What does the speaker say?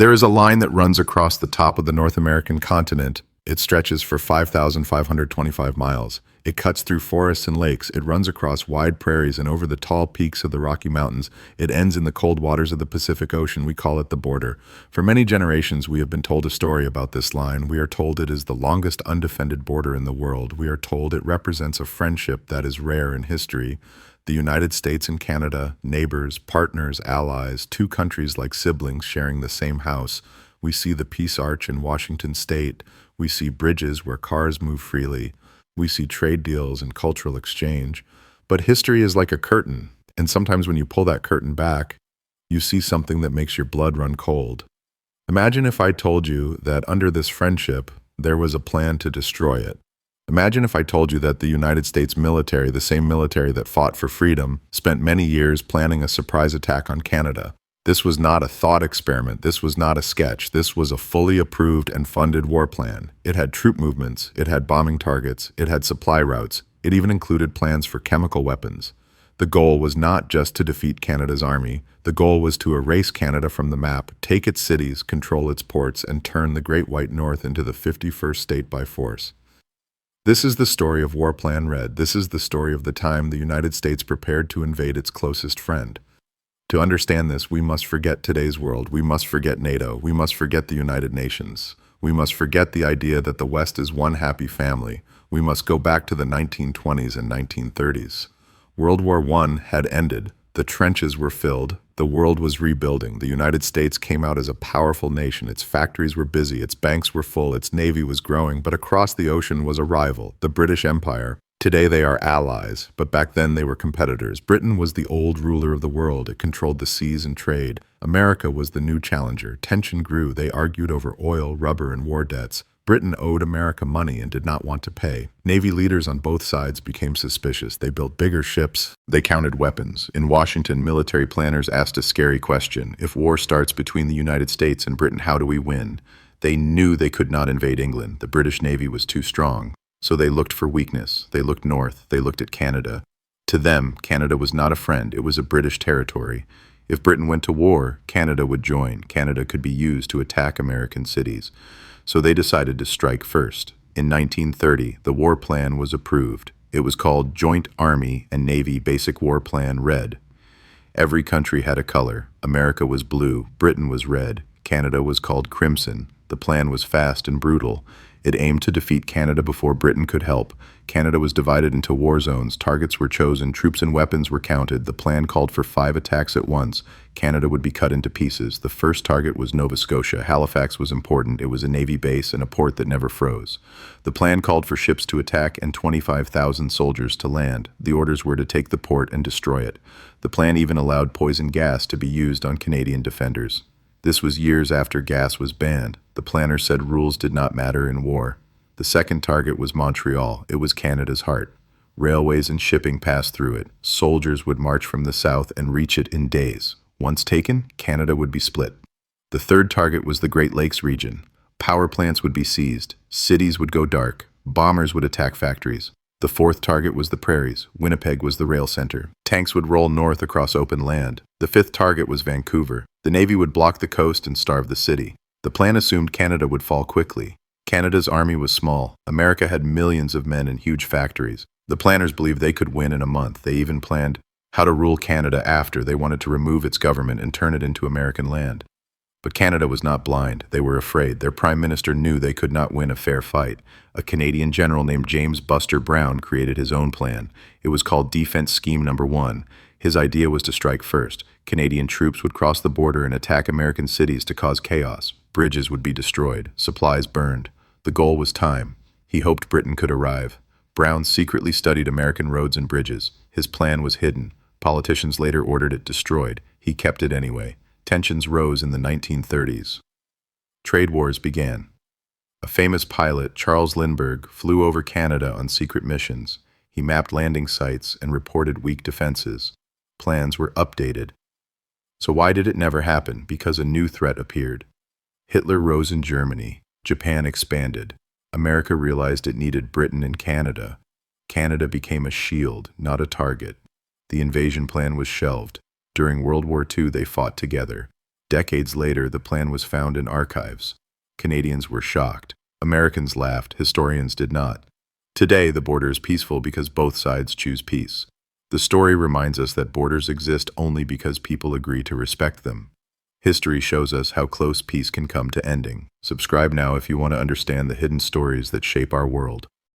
There is a line that runs across the top of the North American continent. It stretches for 5,525 miles. It cuts through forests and lakes. It runs across wide prairies and over the tall peaks of the Rocky Mountains. It ends in the cold waters of the Pacific Ocean. We call it the border. For many generations, we have been told a story about this line. We are told it is the longest undefended border in the world. We are told it represents a friendship that is rare in history. The United States and Canada, neighbors, partners, allies, two countries like siblings sharing the same house. We see the Peace Arch in Washington State. We see bridges where cars move freely. We see trade deals and cultural exchange. But history is like a curtain, and sometimes when you pull that curtain back, you see something that makes your blood run cold. Imagine if I told you that under this friendship, there was a plan to destroy it. Imagine if I told you that the United States military, the same military that fought for freedom, spent many years planning a surprise attack on Canada. This was not a thought experiment. This was not a sketch. This was a fully approved and funded war plan. It had troop movements. It had bombing targets. It had supply routes. It even included plans for chemical weapons. The goal was not just to defeat Canada's army. The goal was to erase Canada from the map, take its cities, control its ports, and turn the Great White North into the 51st state by force. This is the story of War Plan Red. This is the story of the time the United States prepared to invade its closest friend. To understand this, we must forget today's world. We must forget NATO. We must forget the United Nations. We must forget the idea that the West is one happy family. We must go back to the 1920s and 1930s. World War I had ended. The trenches were filled. The world was rebuilding. The United States came out as a powerful nation. Its factories were busy. Its banks were full. Its navy was growing. But across the ocean was a rival, the British Empire. Today they are allies, but back then they were competitors. Britain was the old ruler of the world. It controlled the seas and trade. America was the new challenger. Tension grew. They argued over oil, rubber, and war debts. Britain owed America money and did not want to pay. Navy leaders on both sides became suspicious. They built bigger ships. They counted weapons. In Washington, military planners asked a scary question. If war starts between the United States and Britain, how do we win? They knew they could not invade England. The British Navy was too strong. So they looked for weakness. They looked north. They looked at Canada. To them, Canada was not a friend. It was a British territory. If Britain went to war, Canada would join. Canada could be used to attack American cities. So they decided to strike first. In 1930, the war plan was approved. It was called Joint Army and Navy Basic War Plan Red. Every country had a color. America was blue. Britain was red. Canada was called Crimson. The plan was fast and brutal. It aimed to defeat Canada before Britain could help. Canada was divided into war zones. Targets were chosen. Troops and weapons were counted. The plan called for 5 attacks at once. Canada would be cut into pieces. The first target was Nova Scotia. Halifax was important. It was a Navy base and a port that never froze. The plan called for ships to attack and 25,000 soldiers to land. The orders were to take the port and destroy it. The plan even allowed poison gas to be used on Canadian defenders. This was years after gas was banned. The planners said rules did not matter in war. The second target was Montreal. It was Canada's heart. Railways and shipping passed through it. Soldiers would march from the south and reach it in days. Once taken, Canada would be split. The third target was the Great Lakes region. Power plants would be seized. Cities would go dark. Bombers would attack factories. The fourth target was the prairies. Winnipeg was the rail center. Tanks would roll north across open land. The fifth target was Vancouver. The Navy would block the coast and starve the city. The plan assumed Canada would fall quickly. Canada's army was small. America had millions of men and huge factories. The planners believed they could win in a month. They even planned how to rule Canada after. They wanted to remove its government and turn it into American land. But Canada was not blind. They were afraid. Their prime minister knew they could not win a fair fight. A Canadian general named James Buster Brown created his own plan. It was called Defense Scheme Number 1. His idea was to strike first. Canadian troops would cross the border and attack American cities to cause chaos. Bridges would be destroyed. Supplies burned. The goal was time. He hoped Britain could arrive. Brown secretly studied American roads and bridges. His plan was hidden. Politicians later ordered it destroyed. He kept it anyway. Tensions rose in the 1930s. Trade wars began. A famous pilot, Charles Lindbergh, flew over Canada on secret missions. He mapped landing sites and reported weak defenses. Plans were updated. So why did it never happen? Because a new threat appeared. Hitler rose in Germany. Japan expanded. America realized it needed Britain and Canada. Canada became a shield, not a target. The invasion plan was shelved. During World War II, they fought together. Decades later, the plan was found in archives. Canadians were shocked. Americans laughed. Historians did not. Today, the border is peaceful because both sides choose peace. The story reminds us that borders exist only because people agree to respect them. History shows us how close peace can come to ending. Subscribe now if you want to understand the hidden stories that shape our world.